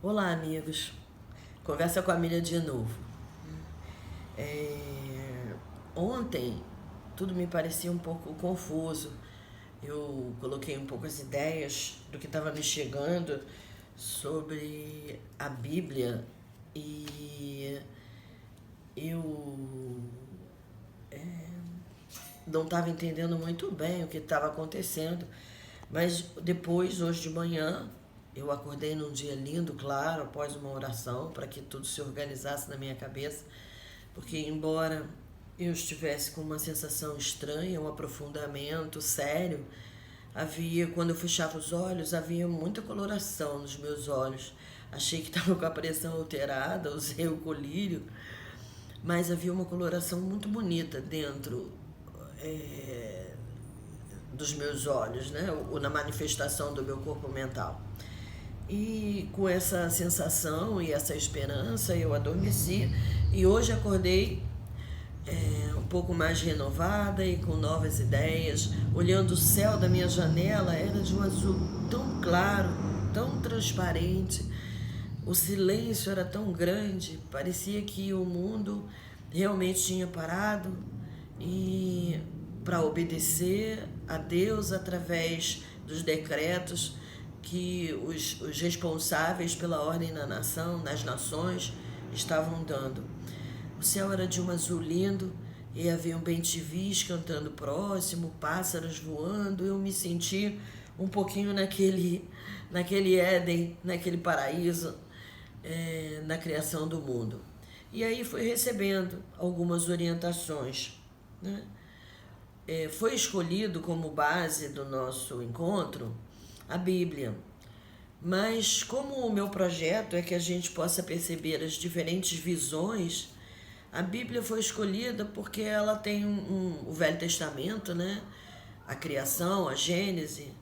Olá, amigos. Conversa com a Miriam de novo. Ontem tudo me parecia um pouco confuso. Eu coloquei um pouco as ideias do que estava me chegando sobre a Bíblia e eu não estava entendendo muito bem o que estava acontecendo, mas depois, hoje de manhã, eu acordei num dia lindo, claro, após uma oração, para que tudo se organizasse na minha cabeça, porque embora eu estivesse com uma sensação estranha, um aprofundamento sério, quando eu fechava os olhos, havia muita coloração nos meus olhos. Achei que estava com a pressão alterada, usei o colírio, mas havia uma coloração muito bonita dentro é, dos meus olhos, né? Ou na manifestação do meu corpo mental. E com essa sensação e essa esperança eu adormeci e hoje acordei um pouco mais renovada e com novas ideias. Olhando o céu da minha janela, era de um azul tão claro, tão transparente. O silêncio era tão grande, parecia que o mundo realmente tinha parado e para obedecer a Deus através dos decretos que os responsáveis pela ordem na nação, nas nações, estavam dando. O céu era de um azul lindo e havia um bem-te-vis cantando próximo, pássaros voando. Eu me senti um pouquinho naquele Éden, naquele paraíso, na criação do mundo. E aí fui recebendo algumas orientações, né? Foi escolhido como base do nosso encontro a Bíblia. Mas como o meu projeto é que a gente possa perceber as diferentes visões, a Bíblia foi escolhida porque ela tem o Velho Testamento, né? A criação, a Gênese,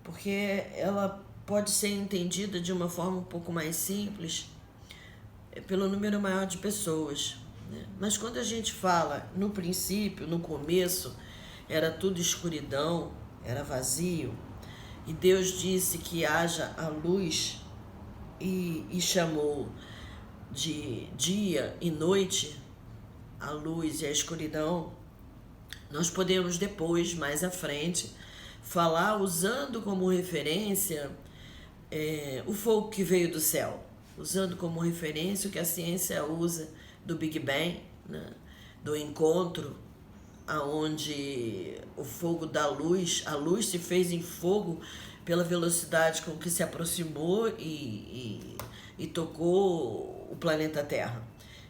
porque ela pode ser entendida de uma forma um pouco mais simples pelo número maior de pessoas, né? Mas quando a gente fala no princípio, no começo, era tudo escuridão, era vazio, e Deus disse que haja a luz e chamou de dia e noite, a luz e a escuridão. Nós podemos depois, mais à frente, falar usando como referência o fogo que veio do céu, usando como referência o que a ciência usa do Big Bang, né? Do encontro, aonde o fogo da luz, a luz se fez em fogo pela velocidade com que se aproximou e tocou o planeta Terra.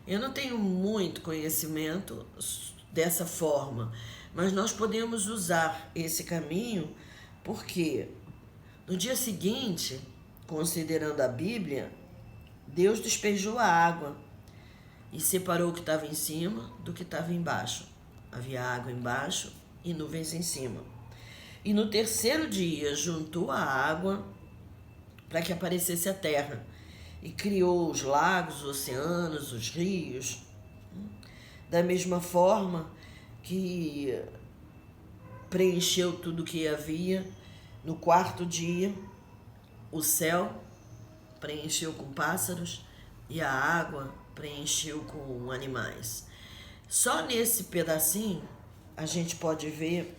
Eu não tenho muito conhecimento dessa forma, mas nós podemos usar esse caminho porque no dia seguinte, considerando a Bíblia, Deus despejou a água e separou o que estava em cima do que estava embaixo. Havia água embaixo e nuvens em cima. E no terceiro dia juntou a água para que aparecesse a terra e criou os lagos, os oceanos, os rios. Da mesma forma que preencheu tudo o que havia, no quarto dia o céu preencheu com pássaros e a água preencheu com animais. Só nesse pedacinho a gente pode ver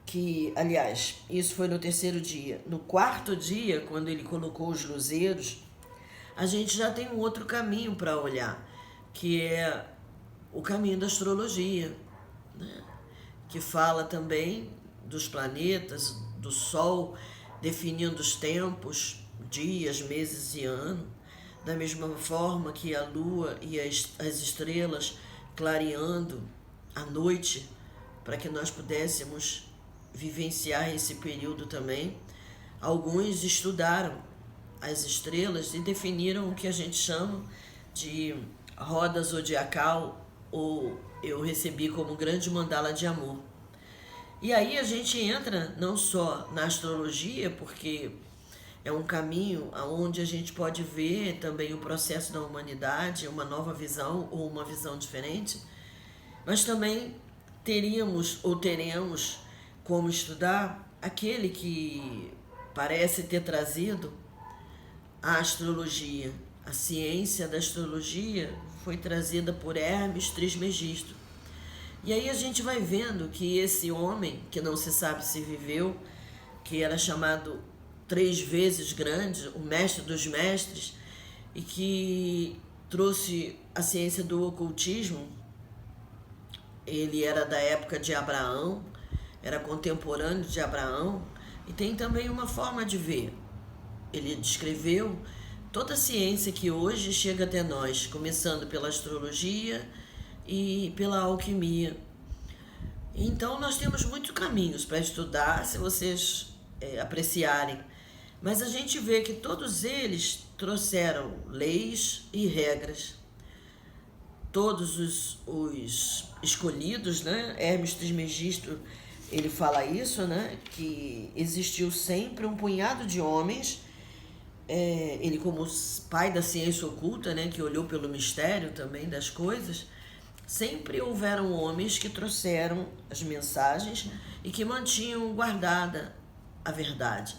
que, aliás, isso foi no terceiro dia. No quarto dia, quando ele colocou os luzeiros, a gente já tem um outro caminho para olhar, que é o caminho da astrologia, né? Que fala também dos planetas, do Sol, definindo os tempos, dias, meses e anos, da mesma forma que a Lua e as estrelas clareando a noite, para que nós pudéssemos vivenciar esse período também. Alguns estudaram as estrelas e definiram o que a gente chama de roda zodiacal, ou eu recebi como grande mandala de amor. E aí a gente entra não só na astrologia, porque é um caminho onde a gente pode ver também o processo da humanidade, uma nova visão ou uma visão diferente, mas também teríamos ou teremos como estudar aquele que parece ter trazido a astrologia. A ciência da astrologia foi trazida por Hermes Trismegisto. E aí a gente vai vendo que esse homem, que não se sabe se viveu, que era chamado 3 vezes grande, o mestre dos mestres, e que trouxe a ciência do ocultismo. Ele era da época de Abraão, era contemporâneo de Abraão, e tem também uma forma de ver. Ele descreveu toda a ciência que hoje chega até nós, começando pela astrologia e pela alquimia. Então nós temos muitos caminhos para estudar, se vocês apreciarem. Mas a gente vê que todos eles trouxeram leis e regras. Todos os escolhidos, né? Hermes Trismegisto, ele fala isso, né? Que existiu sempre um punhado de homens, ele como pai da ciência oculta, né? Que olhou pelo mistério também das coisas, sempre houveram homens que trouxeram as mensagens e que mantinham guardada a verdade.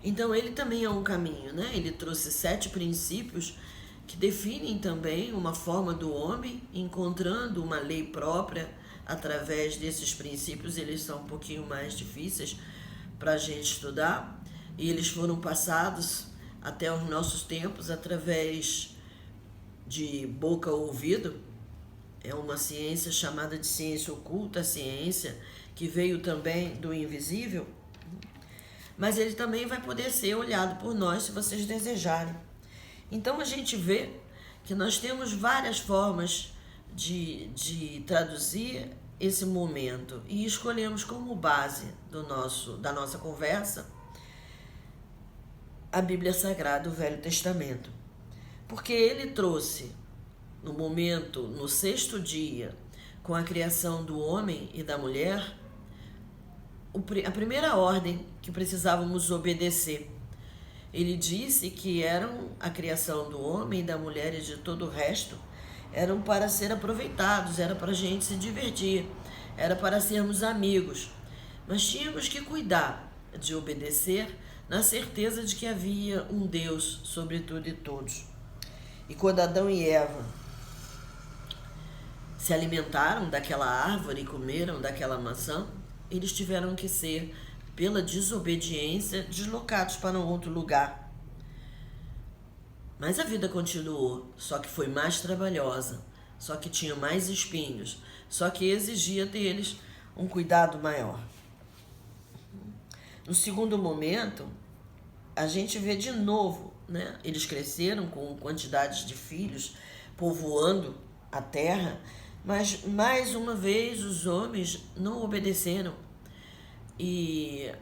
Então ele também é um caminho, né? Ele trouxe 7 princípios que definem também uma forma do homem, encontrando uma lei própria através desses princípios. Eles são um pouquinho mais difíceis para a gente estudar, e eles foram passados até os nossos tempos através de boca a ouvido. É uma ciência chamada de ciência oculta, ciência que veio também do invisível, mas ele também vai poder ser olhado por nós se vocês desejarem. Então a gente vê que nós temos várias formas de traduzir esse momento, e escolhemos como base da nossa conversa a Bíblia Sagrada, o Velho Testamento, porque ele trouxe no momento, no 6º dia, com a criação do homem e da mulher, a primeira ordem que precisávamos obedecer. Ele disse que eram a criação do homem e da mulher e de todo o resto, eram para ser aproveitados, era para a gente se divertir, era para sermos amigos. Mas tínhamos que cuidar de obedecer na certeza de que havia um Deus sobre tudo e todos. E quando Adão e Eva se alimentaram daquela árvore e comeram daquela maçã, eles tiveram que ser, pela desobediência, deslocados para um outro lugar. Mas a vida continuou, só que foi mais trabalhosa, só que tinha mais espinhos, só que exigia deles um cuidado maior. No segundo momento, a gente vê de novo, né? Eles cresceram com quantidades de filhos, povoando a terra, mas mais uma vez os homens não obedeceram. E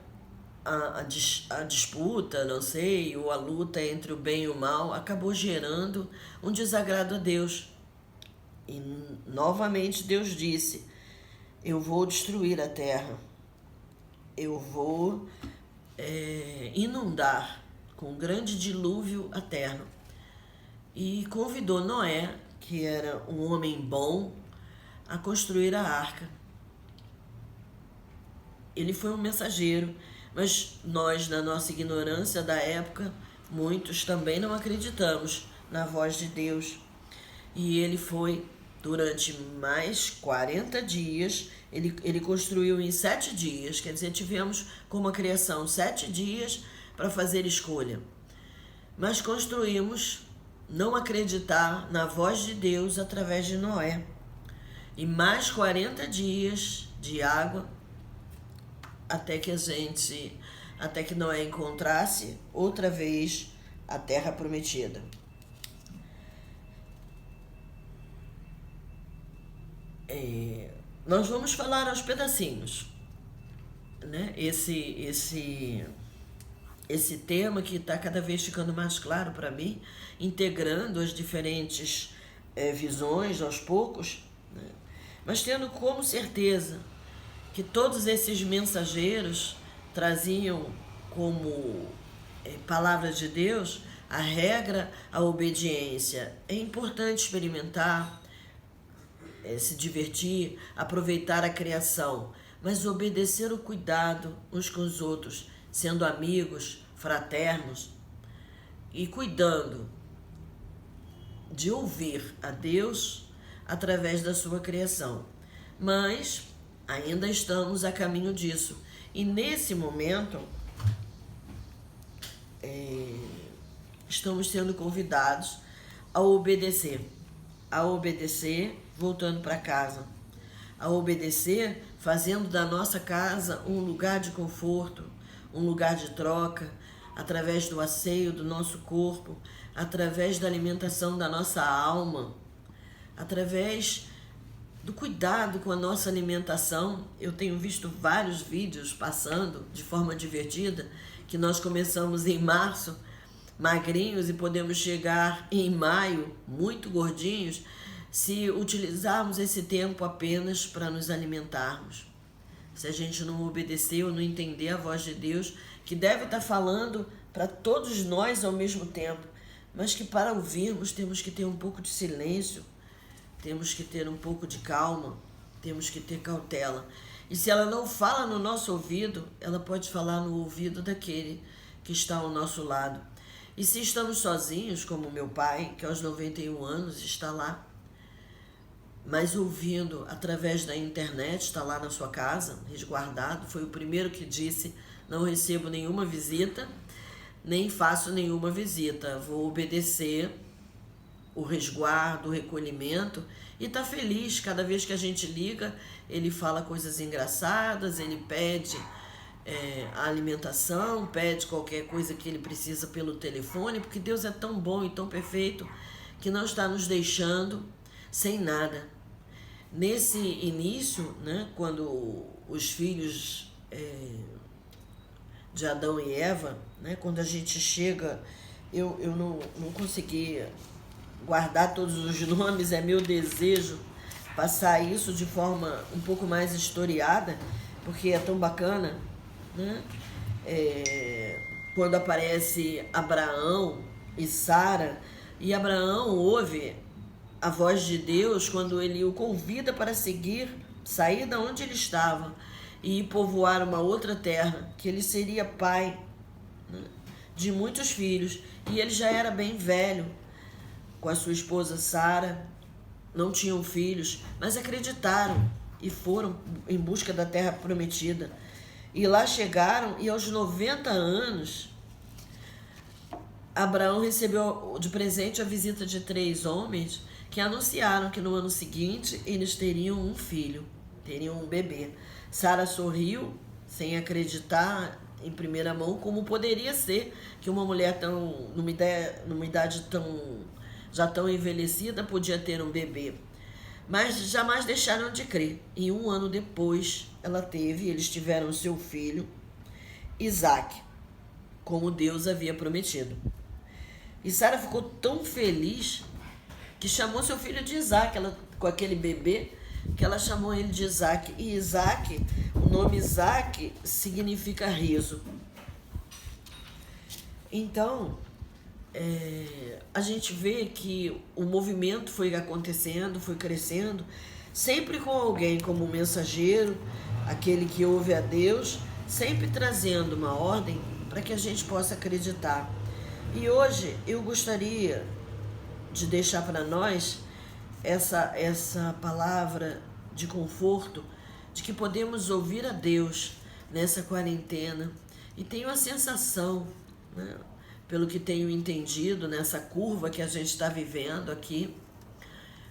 a disputa, não sei, ou a luta entre o bem e o mal acabou gerando um desagrado a Deus. E novamente Deus disse: eu vou destruir a terra, eu vou inundar com um grande dilúvio a terra. E convidou Noé, que era um homem bom, a construir a arca. Ele foi um mensageiro, mas nós, na nossa ignorância da época, muitos também não acreditamos na voz de Deus. E ele foi durante mais 40 dias, ele construiu em 7 dias, quer dizer, tivemos como a criação 7 dias para fazer escolha. Mas construímos não acreditar na voz de Deus através de Noé. E mais 40 dias de água até que Noé encontrasse outra vez a terra prometida. Nós vamos falar aos pedacinhos, né? Esse tema que está cada vez ficando mais claro para mim, integrando as diferentes visões aos poucos, né? Mas tendo como certeza que todos esses mensageiros traziam como palavra de Deus a regra, a obediência. É importante experimentar, se divertir, aproveitar a criação, mas obedecer o cuidado uns com os outros, sendo amigos, fraternos. e cuidando de ouvir a Deus através da sua criação. Mas ainda estamos a caminho disso. E nesse momento, estamos sendo convidados a obedecer. A obedecer voltando para casa. A obedecer fazendo da nossa casa um lugar de conforto, um lugar de troca, através do asseio do nosso corpo, através da alimentação da nossa alma, através do cuidado com a nossa alimentação. Eu tenho visto vários vídeos passando de forma divertida, que nós começamos em março, magrinhos, e podemos chegar em maio, muito gordinhos, se utilizarmos esse tempo apenas para nos alimentarmos. Se a gente não obedecer ou não entender a voz de Deus, que deve estar falando para todos nós ao mesmo tempo, mas que para ouvirmos temos que ter um pouco de silêncio, temos que ter um pouco de calma, temos que ter cautela. E se ela não fala no nosso ouvido, ela pode falar no ouvido daquele que está ao nosso lado. E se estamos sozinhos, como meu pai, que aos 91 anos está lá, mas ouvindo através da internet, está lá na sua casa, resguardado, foi o primeiro que disse: não recebo nenhuma visita, nem faço nenhuma visita, vou obedecer o resguardo, o recolhimento, e está feliz. Cada vez que a gente liga, ele fala coisas engraçadas, ele pede a alimentação, pede qualquer coisa que ele precisa pelo telefone, porque Deus é tão bom e tão perfeito que não está nos deixando sem nada. Nesse início, né, quando os filhos de Adão e Eva, né, quando a gente chega, eu não consegui guardar todos os nomes, é meu desejo passar isso de forma um pouco mais historiada, porque é tão bacana, né? Quando aparece Abraão e Sara, e Abraão ouve a voz de Deus quando ele o convida para sair da onde ele estava e ir povoar uma outra terra, que ele seria pai, né, de muitos filhos, e ele já era bem velho. Com a sua esposa Sara, não tinham filhos, mas acreditaram e foram em busca da terra prometida. E lá chegaram, e aos 90 anos, Abraão recebeu de presente a visita de 3 homens que anunciaram que no ano seguinte eles teriam um filho, teriam um bebê. Sara sorriu, sem acreditar em primeira mão como poderia ser que uma mulher numa idade já tão envelhecida podia ter um bebê. Mas jamais deixaram de crer. E 1 ano depois eles tiveram seu filho, Isaque, como Deus havia prometido. E Sara ficou tão feliz que chamou seu filho de Isaque, com aquele bebê, que ela chamou ele de Isaque. E Isaque, o nome Isaque significa riso. Então, a gente vê que o movimento foi acontecendo, foi crescendo, sempre com alguém como mensageiro, aquele que ouve a Deus, sempre trazendo uma ordem para que a gente possa acreditar. E hoje eu gostaria de deixar para nós essa palavra de conforto, de que podemos ouvir a Deus nessa quarentena. E tenho a sensação, né, pelo que tenho entendido nessa curva que a gente está vivendo aqui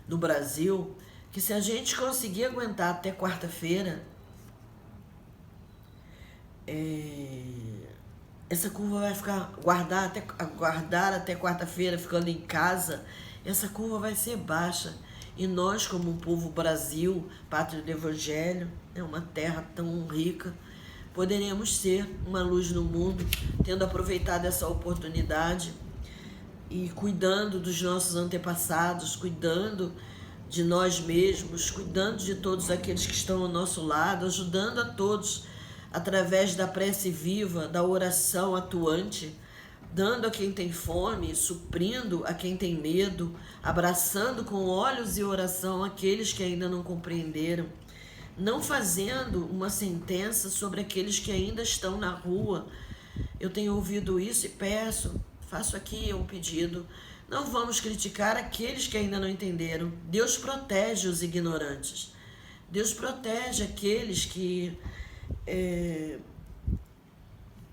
no Brasil, que se a gente conseguir aguentar até quarta-feira, essa curva vai ficar, guardar até quarta-feira ficando em casa, essa curva vai ser baixa. E nós, como um povo Brasil, pátria do Evangelho, é uma terra tão rica, poderemos ser uma luz no mundo, tendo aproveitado essa oportunidade e cuidando dos nossos antepassados, cuidando de nós mesmos, cuidando de todos aqueles que estão ao nosso lado, ajudando a todos através da prece viva, da oração atuante, dando a quem tem fome, suprindo a quem tem medo, abraçando com olhos e oração aqueles que ainda não compreenderam, não fazendo uma sentença sobre aqueles que ainda estão na rua. Eu tenho ouvido isso e peço, faço aqui um pedido. Não vamos criticar aqueles que ainda não entenderam. Deus protege os ignorantes. Deus protege aqueles que,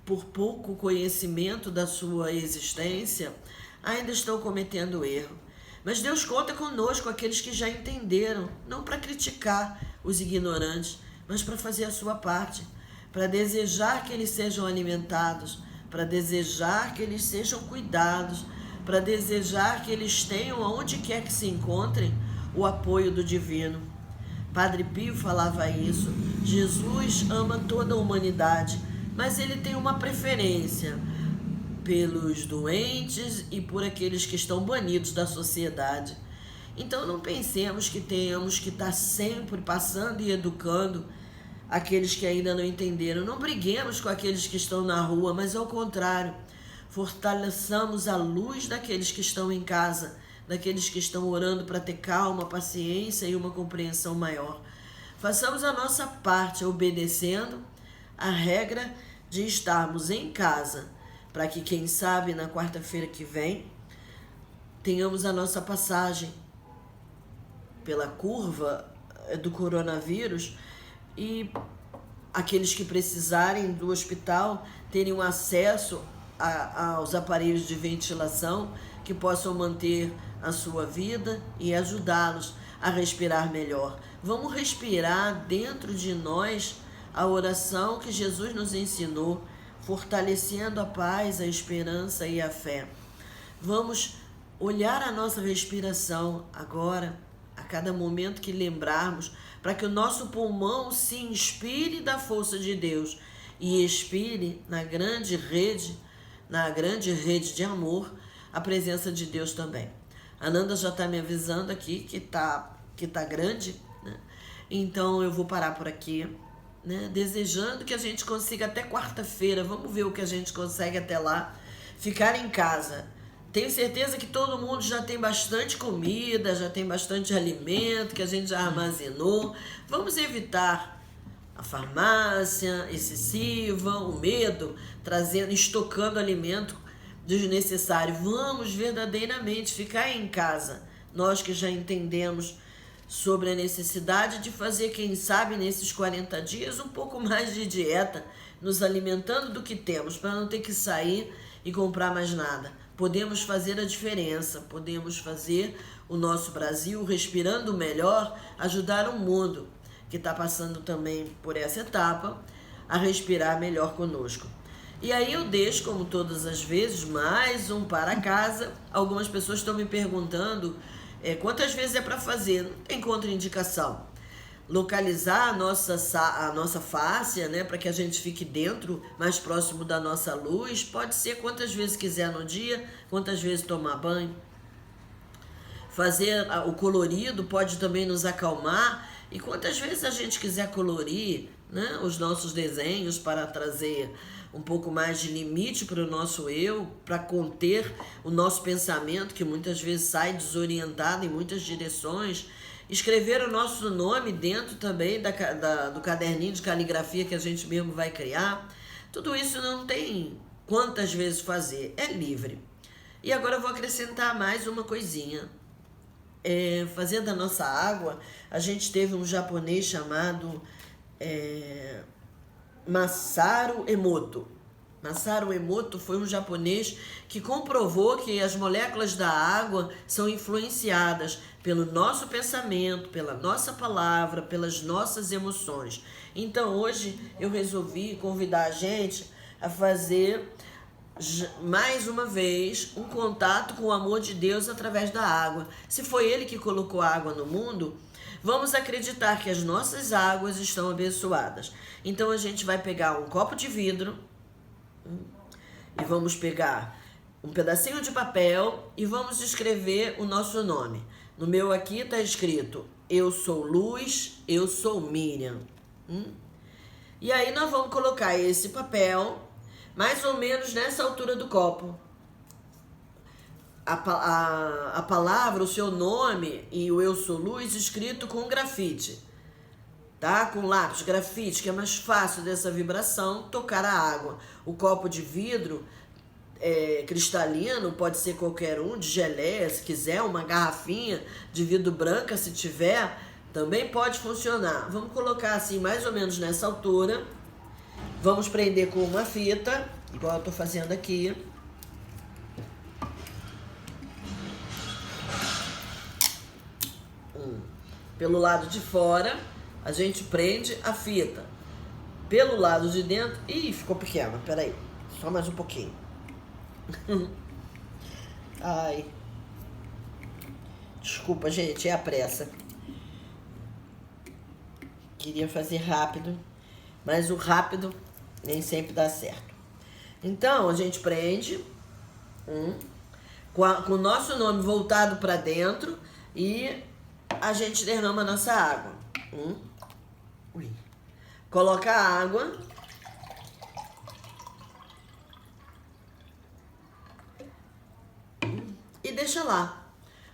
por pouco conhecimento da sua existência, ainda estão cometendo erro. Mas Deus conta conosco, aqueles que já entenderam, não para criticar os ignorantes, mas para fazer a sua parte, para desejar que eles sejam alimentados, para desejar que eles sejam cuidados, para desejar que eles tenham, aonde quer que se encontrem, o apoio do divino. Padre Pio falava isso. Jesus ama toda a humanidade, mas ele tem uma preferência pelos doentes e por aqueles que estão banidos da sociedade. Então não pensemos que tenhamos que estar sempre passando e educando aqueles que ainda não entenderam. Não briguemos com aqueles que estão na rua, mas ao contrário, fortaleçamos a luz daqueles que estão em casa, daqueles que estão orando para ter calma, paciência e uma compreensão maior. Façamos a nossa parte obedecendo a regra de estarmos em casa, para que, quem sabe, na quarta-feira que vem, tenhamos a nossa passagem pela curva do coronavírus e aqueles que precisarem do hospital terem um acesso aos aparelhos de ventilação que possam manter a sua vida e ajudá-los a respirar melhor. Vamos respirar dentro de nós a oração que Jesus nos ensinou, fortalecendo a paz, a esperança e a fé. Vamos olhar a nossa respiração agora, a cada momento que lembrarmos, para que o nosso pulmão se inspire da força de Deus e expire na grande rede de amor, a presença de Deus também. A Nanda já está me avisando aqui que tá grande, né? Então eu vou parar por aqui, né? Desejando que a gente consiga até quarta-feira, vamos ver o que a gente consegue até lá, ficar em casa. Tenho certeza que todo mundo já tem bastante comida, já tem bastante alimento, que a gente já armazenou. Vamos evitar a farmácia excessiva, o medo, estocando alimento desnecessário. Vamos verdadeiramente ficar em casa. Nós que já entendemos sobre a necessidade de fazer, quem sabe, nesses 40 dias, um pouco mais de dieta, nos alimentando do que temos, para não ter que sair e comprar mais nada. Podemos fazer a diferença, podemos fazer o nosso Brasil respirando melhor, ajudar o mundo que está passando também por essa etapa a respirar melhor conosco. E aí eu deixo, como todas as vezes, mais um para casa. Algumas pessoas estão me perguntando quantas vezes é para fazer. Não tem contraindicação. Localizar a nossa fáscia, né, para que a gente fique dentro, mais próximo da nossa luz, pode ser quantas vezes quiser no dia, quantas vezes tomar banho. Fazer o colorido pode também nos acalmar, e quantas vezes a gente quiser colorir, né, os nossos desenhos para trazer um pouco mais de limite para o nosso eu, para conter o nosso pensamento, que muitas vezes sai desorientado em muitas direções. Escrever o nosso nome dentro também do caderninho de caligrafia que a gente mesmo vai criar. Tudo isso não tem quantas vezes fazer, é livre. E agora eu vou acrescentar mais uma coisinha. Fazendo a nossa água, a gente teve um japonês chamado Masaru Emoto. Masaru Emoto foi um japonês que comprovou que as moléculas da água são influenciadas pelo nosso pensamento, pela nossa palavra, pelas nossas emoções. Então hoje eu resolvi convidar a gente a fazer mais uma vez um contato com o amor de Deus através da água. Se foi Ele que colocou a água no mundo, vamos acreditar que as nossas águas estão abençoadas. Então a gente vai pegar um copo de vidro e vamos pegar um pedacinho de papel e vamos escrever o nosso nome. No meu aqui está escrito: eu sou Luz, eu sou Miriam. E aí nós vamos colocar esse papel mais ou menos nessa altura do copo. A palavra, o seu nome e o eu sou Luz escrito com grafite, tá? Com lápis, grafite, que é mais fácil dessa vibração tocar a água. O copo de vidro cristalino, pode ser qualquer um, de geleia, se quiser, uma garrafinha de vidro branca, se tiver, também pode funcionar. Vamos colocar assim, mais ou menos nessa altura. Vamos prender com uma fita, igual eu tô fazendo aqui. Pelo lado de fora, a gente prende a fita. Pelo lado de dentro... Ih, ficou pequena, peraí. Só mais um pouquinho. Ai. Desculpa, gente, é a pressa. Queria fazer rápido, mas o rápido nem sempre dá certo. Então, a gente prende com o nosso nome voltado para dentro e a gente derrama a nossa água. Coloca a água. E deixa lá.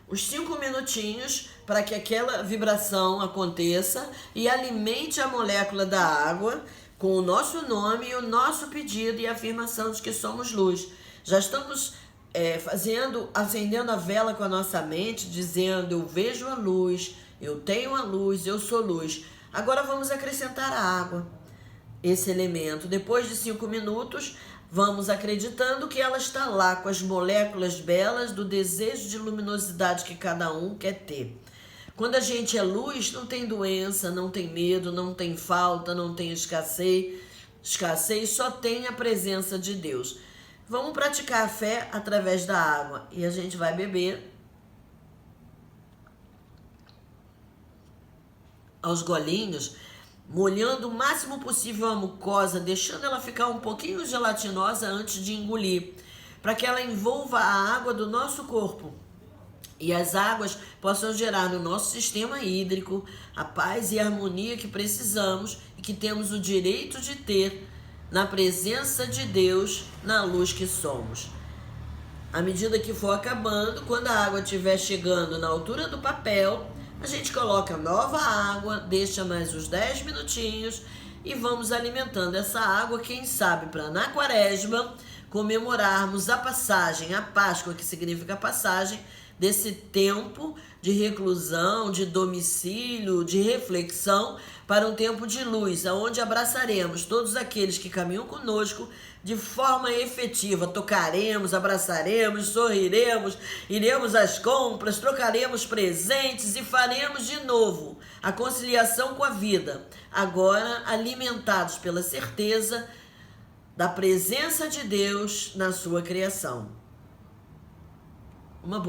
Uns 5 minutinhos para que aquela vibração aconteça e alimente a molécula da água com o nosso nome e o nosso pedido e afirmação de que somos luz. Já estamos acendendo a vela com a nossa mente, dizendo: eu vejo a luz, eu tenho a luz, eu sou luz. Agora vamos acrescentar a água, esse elemento. Depois de 5 minutos, vamos acreditando que ela está lá com as moléculas belas do desejo de luminosidade que cada um quer ter. Quando a gente é luz, não tem doença, não tem medo, não tem falta, não tem escassez, só tem a presença de Deus. Vamos praticar a fé através da água e a gente vai beber aos golinhos, molhando o máximo possível a mucosa, deixando ela ficar um pouquinho gelatinosa antes de engolir, para que ela envolva a água do nosso corpo e as águas possam gerar no nosso sistema hídrico a paz e a harmonia que precisamos e que temos o direito de ter na presença de Deus, na luz que somos. À medida que for acabando, quando a água estiver chegando na altura do papel, a gente coloca nova água, deixa mais uns 10 minutinhos e vamos alimentando essa água, quem sabe, para na Quaresma comemorarmos a passagem, a Páscoa, que significa a passagem desse tempo de reclusão, de domicílio, de reflexão, para um tempo de luz, onde abraçaremos todos aqueles que caminham conosco de forma efetiva. Tocaremos, abraçaremos, sorriremos, iremos às compras, trocaremos presentes e faremos de novo a conciliação com a vida, agora alimentados pela certeza da presença de Deus na sua criação. Uma boa